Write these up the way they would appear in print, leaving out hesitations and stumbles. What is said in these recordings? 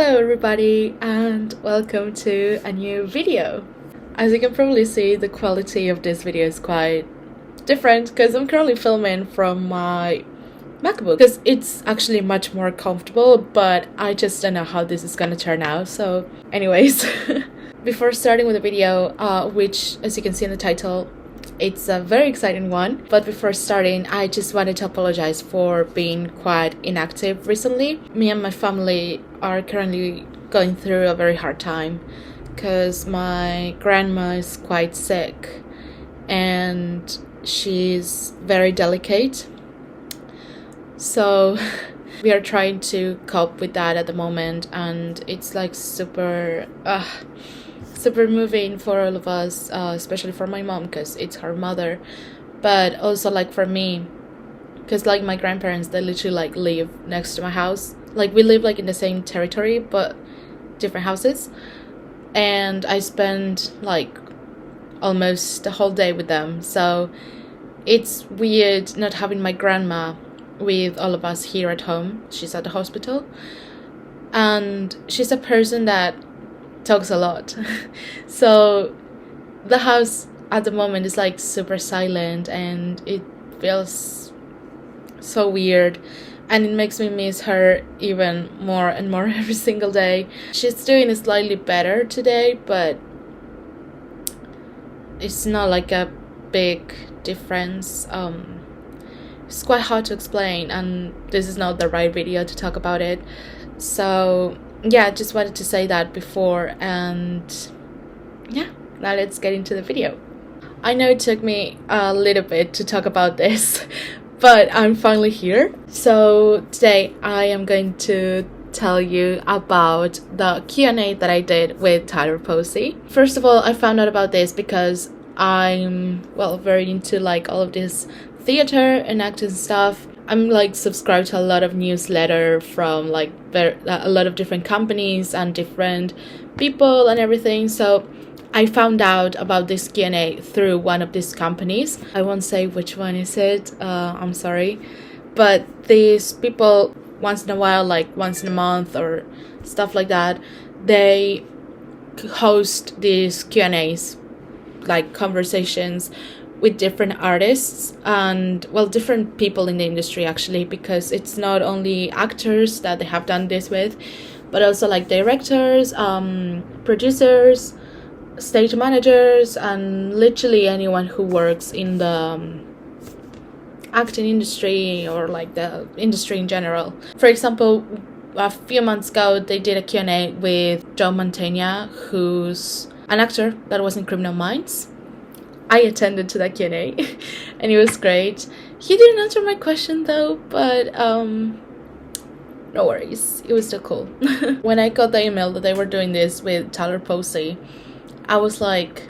Hello everybody and welcome to a new video. As you can probably see, the quality of this video is quite different because I'm currently filming from my MacBook because it's actually much more comfortable, but I just don't know how this is gonna turn out. So anyways, before starting with the video, which as you can see in the title, it's a very exciting one, but before starting I just wanted to apologize for being quite inactive recently. Me and my family are currently going through a very hard time because my grandma is quite sick and she's very delicate, so we are trying to cope with that at the moment, and it's like super moving for all of us, especially for my mom because it's her mother, but also like for me because like my grandparents, they literally like live next to my house. Like we live like in the same territory but different houses, and I spend like almost the whole day with them, so it's weird not having my grandma with all of us here at home. She's at the hospital and she's a person that talks a lot. So the house at the moment is like super silent and it feels so weird, and it makes me miss her even more and more every single day. She's doing slightly better today, but it's not like a big difference. It's quite hard to explain, and this is not the right video to talk about it. So yeah, I just wanted to say that before, and yeah, now let's get into the video. I know it took me a little bit to talk about this, but I'm finally here. So today I am going to tell you about the Q&A that I did with TYLER POSEY. First of all, I found out about this because I'm very into like all of this theater and acting stuff. I'm like subscribed to a lot of newsletter from like a lot of different companies and different people and everything. So I found out about this Q&A through one of these companies. I won't say which one is it, I'm sorry, but these people once in a while, like once in a month or stuff like that, they host these Q&As, like conversations with different artists and different people in the industry actually, because it's not only actors that they have done this with, but also like directors, producers, stage managers, and literally anyone who works in the acting industry or like the industry in general. For example, a few months ago they did a Q&A with Joe Mantegna, who's an actor that was in Criminal Minds. I attended to that Q&A and it was great. He didn't answer my question though, but no worries, it was still cool. When I got the email that they were doing this with TYLER POSEY, I was like,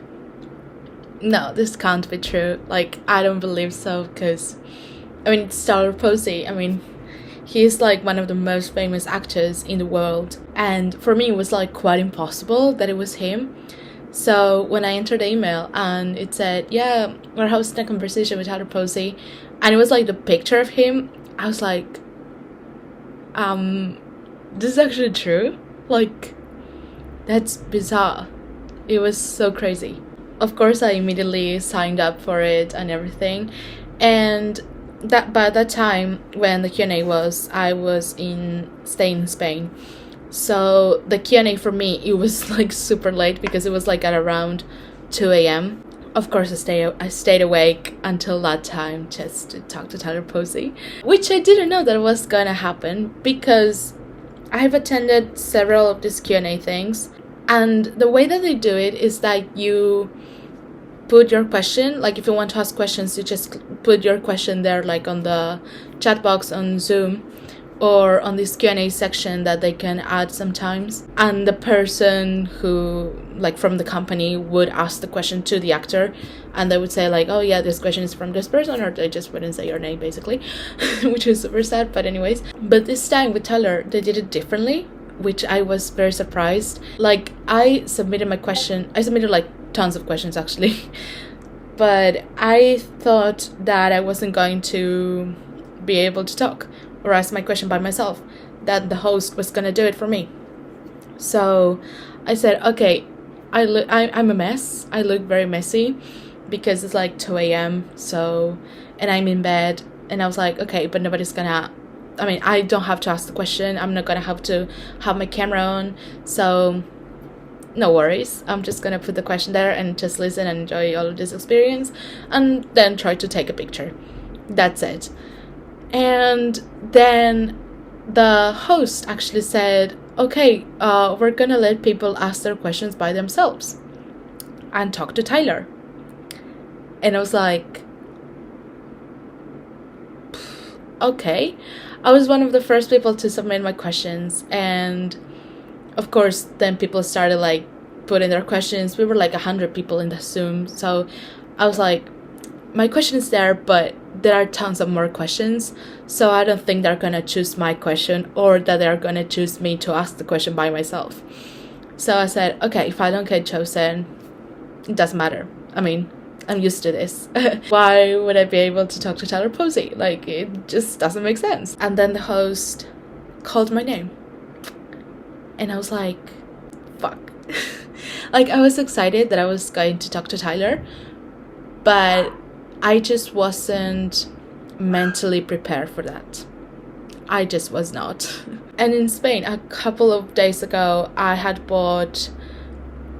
no, this can't be true. Like, I don't believe so, because I mean, it's TYLER POSEY. I mean, he's like one of the most famous actors in the world, and for me it was like quite impossible that it was him. So when I entered the email and it said, yeah, we're hosting a conversation with TYLER POSEY, and it was like the picture of him, I was like, this is actually true? Like, that's bizarre. It was so crazy. Of course, I immediately signed up for it and everything, and by that time when the Q&A was, I was staying in Spain. So the Q&A for me, it was like super late because it was like at around 2 a.m. Of course, I stayed awake until that time just to talk to TYLER POSEY, which I didn't know that was gonna happen because I've attended several of these Q&A things, and the way that they do it is that you put your question, like if you want to ask questions, you just put your question there, like on the chat box on Zoom or on this Q&A section that they can add sometimes, and the person who, like from the company, would ask the question to the actor, and they would say like, oh yeah, this question is from this person, or they just wouldn't say your name basically, which is super sad, but anyways. But this time with TYLER, they did it differently, which I was very surprised. Like, I submitted like tons of questions actually, but I thought that I wasn't going to be able to talk or ask my question by myself, that the host was gonna do it for me. So I said, okay, I'm a mess. I look very messy because it's like 2 a.m. So, and I'm in bed, and I was like, okay, but nobody's gonna, I mean, I don't have to ask the question. I'm not gonna have to have my camera on. So no worries. I'm just gonna put the question there and just listen and enjoy all of this experience, and then try to take a picture. That's it. And then the host actually said, okay, we're gonna let people ask their questions by themselves and talk to Tyler. And I was like, okay. I was one of the first people to submit my questions, and of course then people started like putting their questions. We were like 100 people in the Zoom, so I was like, my question is there, but there are tons of more questions, so I don't think they're gonna choose my question or that they're gonna choose me to ask the question by myself. So I said, okay, if I don't get chosen, it doesn't matter. I mean, I'm used to this. Why would I be able to talk to TYLER POSEY? Like, it just doesn't make sense. And then the host called my name, and I was like, fuck. Like, I was excited that I was going to talk to Tyler, but I just wasn't mentally prepared for that. I just was not. And in Spain, a couple of days ago, I had bought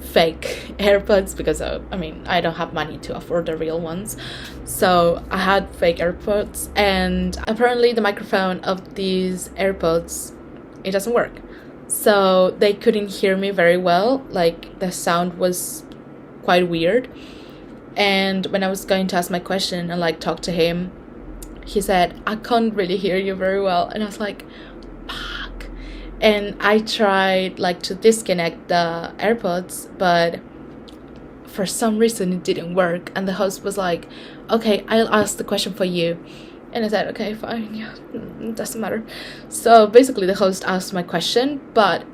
fake AirPods because I don't have money to afford the real ones. So I had fake AirPods, and apparently the microphone of these AirPods, it doesn't work. So they couldn't hear me very well. Like, the sound was quite weird. And when I was going to ask my question and like talk to him, he said, I can't really hear you very well. And I was like, fuck. And I tried like to disconnect the AirPods, but for some reason it didn't work. And the host was like, okay, I'll ask the question for you. And I said, okay, fine, yeah, it doesn't matter. So basically the host asked my question, but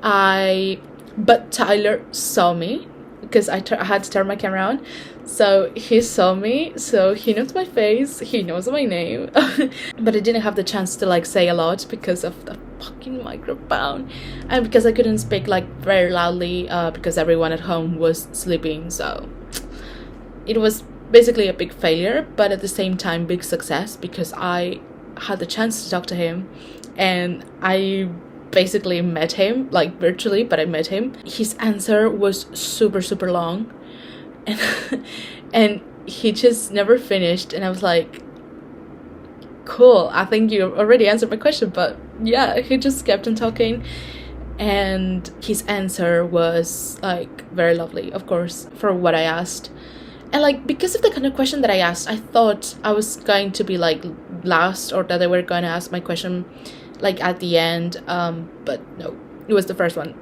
Tyler saw me because I had to turn my camera on. So he saw me, so he knows my face, he knows my name. But I didn't have the chance to like say a lot because of the fucking microphone, and because I couldn't speak like very loudly because everyone at home was sleeping. So it was basically a big failure, but at the same time big success, because I had the chance to talk to him, and I basically met him, like virtually, but I met him. His answer was super long, and and he just never finished, and I was like, cool, I think you already answered my question. But yeah, he just kept on talking, and his answer was like very lovely, of course, for what I asked. And like, because of the kind of question that I asked, I thought I was going to be like last, or that they were going to ask my question like at the end, but no, it was the first one.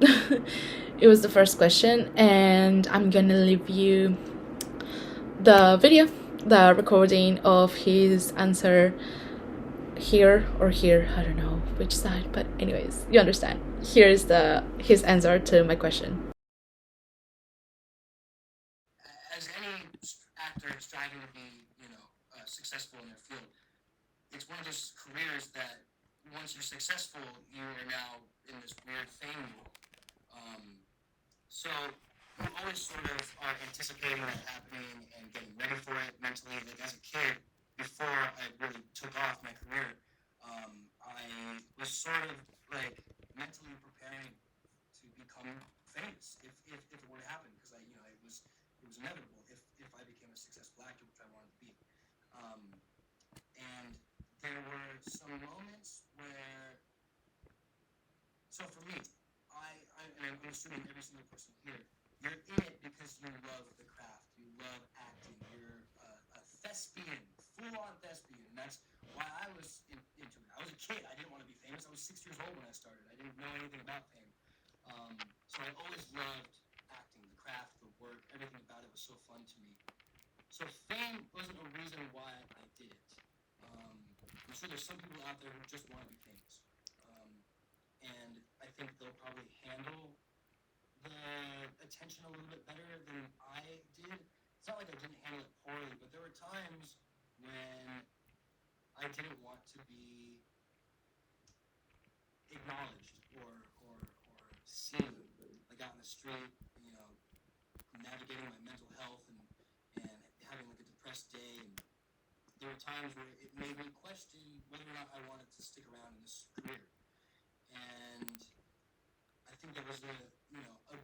It was the first question, and I'm gonna leave you the video, the recording of his answer here or here, I don't know which side, but anyways, you understand. Here's his answer to my question. As any actor striving to be, successful in their field, it's one of those careers that once you're successful, you are now in this weird fame loop. So you always sort of are anticipating that happening and getting ready for it mentally. Like as a kid, before I really took off my career, I was sort of like mentally preparing to become famous if it were to happen, because it was inevitable if I became a successful actor, which I wanted to be. Um, and there were some moments where, so for me, and I'm assuming every single person here, you're in it because you love the craft, you love acting, you're a thespian, full-on thespian, and that's why I was into it. I was a kid, I didn't want to be famous. I was 6 years old when I started. I didn't know anything about fame. So I always loved acting, the craft, the work, everything about it was so fun to me. So fame wasn't a reason why I did it. I'm sure there's some people out there who just want to be famous. And I think they'll probably handle the attention a little bit better than I did. It's not like I didn't handle it poorly, but there were times when I didn't want to be acknowledged or seen the street, you know, navigating my mental health and having like a depressed day. And there were times where it made me question whether or not I wanted to stick around in this career. And I think that was a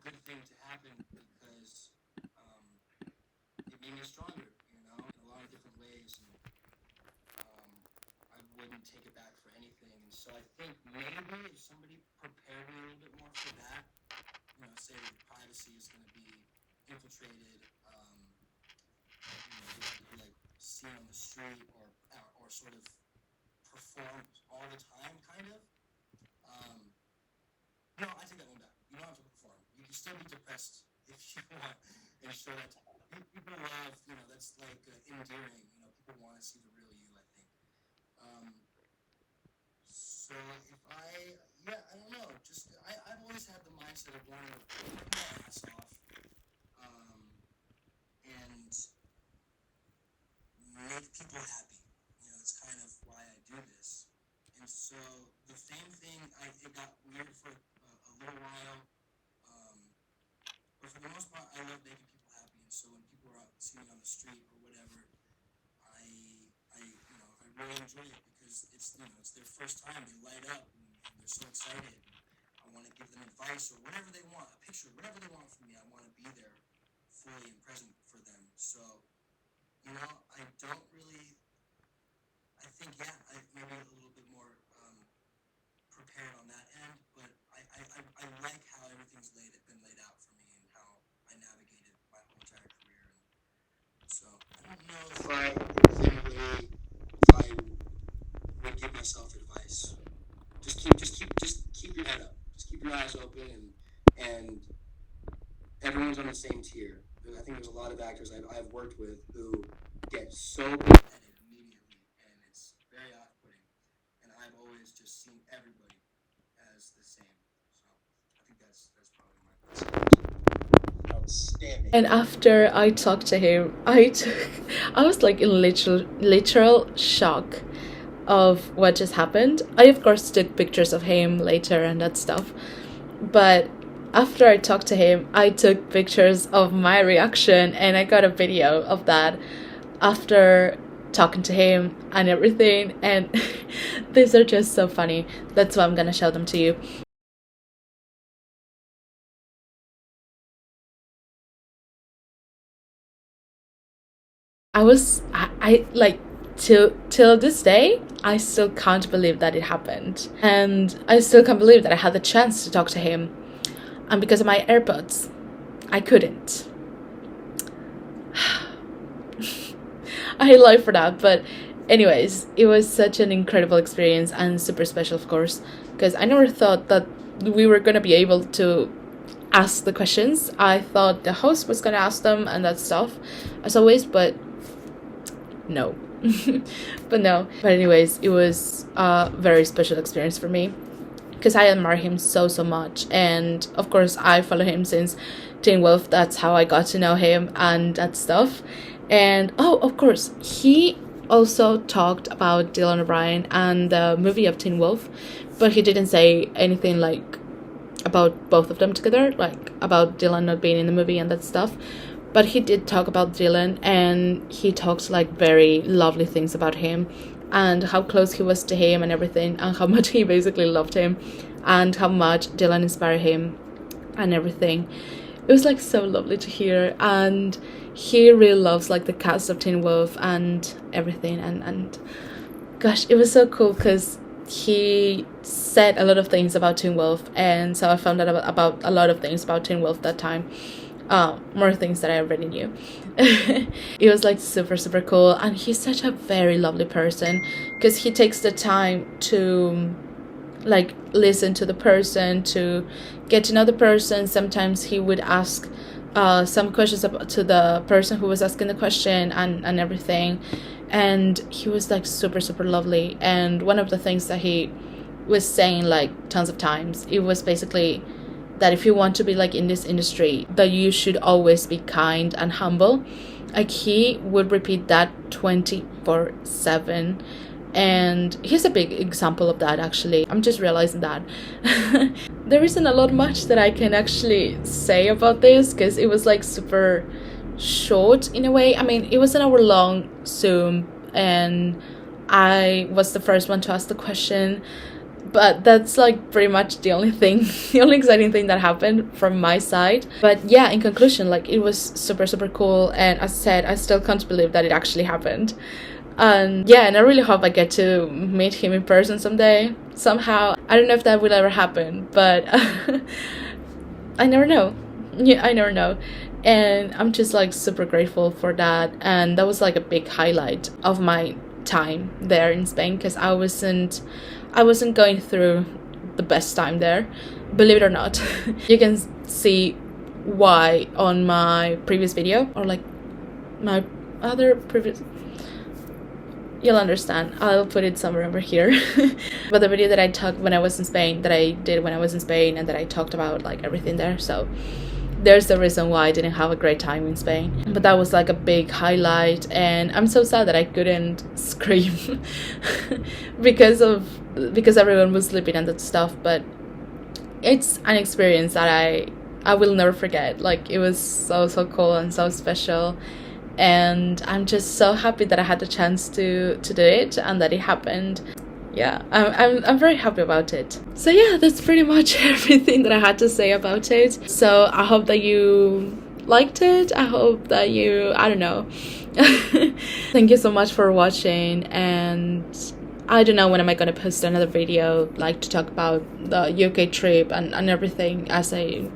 good thing to happen because it made me stronger, you know, in a lot of different ways. And I wouldn't take it back for anything. And so I think maybe if somebody prepared me a little bit more for that, you know, say that privacy is going to be infiltrated, you have to be like seen on the street or sort of perform all the time, kind of. No, I take that one back. You don't have to perform. You can still be depressed if you want, and show that to people. Love, you know, that's like endearing. You know, people want to see the real you, I think. So if I don't know. Just I've always had the mindset of wanting to work my ass off, and make people happy. You know, it's kind of why I do this. And so the fame thing, it got weird for a little while. But for the most part, I love making people happy. And so when people are out seeing me on the street or whatever, I really enjoy it because it's their first time. They light up and they're so excited. I want to give them advice or whatever they want, a picture, whatever they want from me. I want to be there fully and present for them. So, you know, I don't really. I think maybe a little bit more prepared on that end, but I like how everything's been laid out for me and how I navigated my whole entire career. And so I don't know if I would give myself advice. Just keep your head up. Just keep your eyes open, and everyone's on the same tier. I think there's a lot of actors I've worked with who get so good at it immediately, and it's very off-putting. And I've always just seen everybody as the same. So I think that's probably my outstanding. And after I talked to him, I was like in literal shock of what just happened. I of course took pictures of him later and that stuff, but after I talked to him, I took pictures of my reaction, and I got a video of that after talking to him and everything, and these are just so funny. That's why I'm gonna show them to you. I like till this day, I still can't believe that it happened, and I still can't believe that I had the chance to talk to him. And because of my AirPods, I couldn't. I lie for that, but anyways, it was such an incredible experience and super special, of course, because I never thought that we were going to be able to ask the questions. I thought the host was going to ask them and that stuff, as always, but no. But anyways, it was a very special experience for me, because I admire him so much, and of course I follow him since Teen Wolf. That's how I got to know him and that stuff. And of course, he also talked about Dylan O'Brien and the movie of Teen Wolf, but he didn't say anything like about both of them together, like about Dylan not being in the movie and that stuff. But he did talk about Dylan, and he talked like very lovely things about him, and how close he was to him and everything, and how much he basically loved him, and how much Dylan inspired him and everything. It was like so lovely to hear, and he really loves like the cast of Teen Wolf and everything, and gosh, it was so cool because he said a lot of things about Teen Wolf, and so I found out about a lot of things about Teen Wolf that time. More things that I already knew. It was like super cool, and he's such a very lovely person because he takes the time to like listen to the person, to get to know the person. Sometimes he would ask some questions to the person who was asking the question and everything, and he was like super lovely. And one of the things that he was saying like tons of times, it was basically that if you want to be like in this industry, that you should always be kind and humble. Like he would repeat that 24/7, and he's a big example of that. Actually, I'm just realizing that there isn't a lot much that I can actually say about this, because it was like super short in a way. I mean, it was an hour long Zoom and I was the first one to ask the question, but that's like pretty much the only thing, the only exciting thing that happened from my side. But yeah, in conclusion, like, it was super cool, and as I said, I still can't believe that it actually happened. And yeah, and I really hope I get to meet him in person someday, somehow. I don't know if that will ever happen, but I never know. Yeah, I never know. And I'm just like super grateful for that, and that was like a big highlight of my time there in Spain, because I wasn't going through the best time there, believe it or not. You can see why on my previous video, or like my other previous, you'll understand. I'll put it somewhere over here. But the video that I took when I was in Spain, that I did when I was in Spain, and that I talked about like everything there. So there's the reason why I didn't have a great time in Spain. But that was like a big highlight, and I'm so sad that I couldn't scream because everyone was sleeping and that stuff. But it's an experience that I will never forget. Like, it was so cool and so special, and I'm just so happy that I had the chance to do it and that it happened. Yeah, I'm very happy about it. So yeah, that's pretty much everything that I had to say about it. So I hope that you liked it. I hope that you, I don't know. Thank you so much for watching, and I don't know when am I gonna post another video, like, to talk about the UK trip and everything, as I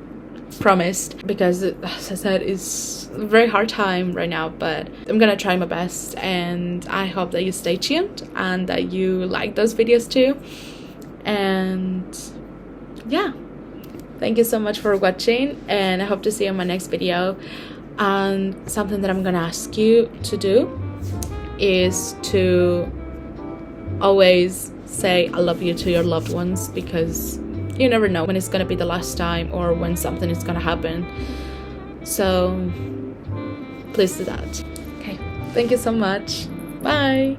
promised, because as I said, it's a very hard time right now, but I'm gonna try my best, and I hope that you stay tuned and that you like those videos too. And yeah, thank you so much for watching, and I hope to see you in my next video. And something that I'm gonna ask you to do is to always say I love you to your loved ones, because you never know when it's gonna be the last time or when something is gonna happen. So please do that. Okay, thank you so much. Bye.